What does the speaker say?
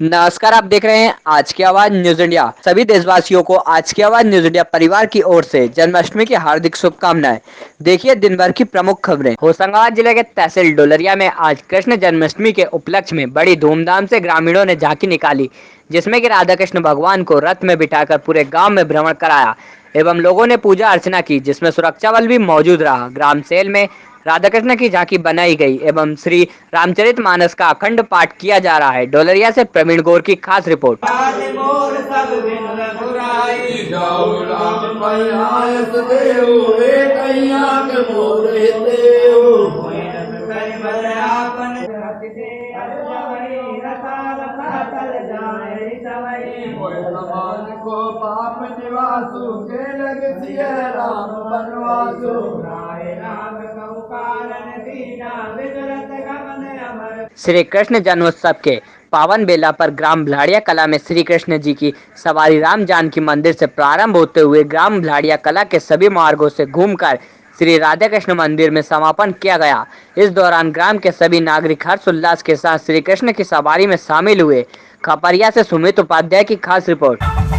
नमस्कार, आप देख रहे हैं आज की आवाज न्यूज इंडिया। सभी देशवासियों को आज की आवाज न्यूज इंडिया परिवार की ओर से जन्माष्टमी की हार्दिक शुभकामनाएं। देखिए दिन भर की प्रमुख खबरें। होशंगाबाद जिले के तहसील डोलरिया में आज कृष्ण जन्माष्टमी के उपलक्ष्य में बड़ी धूमधाम से ग्रामीणों ने झांकी निकाली, जिसमें कि राधा कृष्ण भगवान को रथ में बिठाकर पूरे गांव में भ्रमण कराया एवं लोगों ने पूजा अर्चना की, जिसमें सुरक्षा बल भी मौजूद रहा। ग्राम सेल में राधा कृष्ण की झांकी बनाई गई एवं श्री रामचरितमानस का अखंड पाठ किया जा रहा है। डोलरिया से प्रवीण गौर की खास रिपोर्ट। को पाप निवासु के लग सिया राम बनवासु राम कहु कारण दीना विदुरत गमन अमर। श्री कृष्ण जन्मोत्सव के पावन बेला पर ग्राम भलाड़िया कला में श्री कृष्ण जी की सवारी राम जानकी मंदिर से प्रारंभ होते हुए ग्राम भलाड़िया कला के सभी मार्गों से घूमकर श्री राधा कृष्ण मंदिर में समापन किया गया। इस दौरान ग्राम के सभी नागरिक हर्षोल्लास के साथ श्री कृष्ण की सवारी में शामिल हुए। खपरिया से सुमित उपाध्याय की खास रिपोर्ट।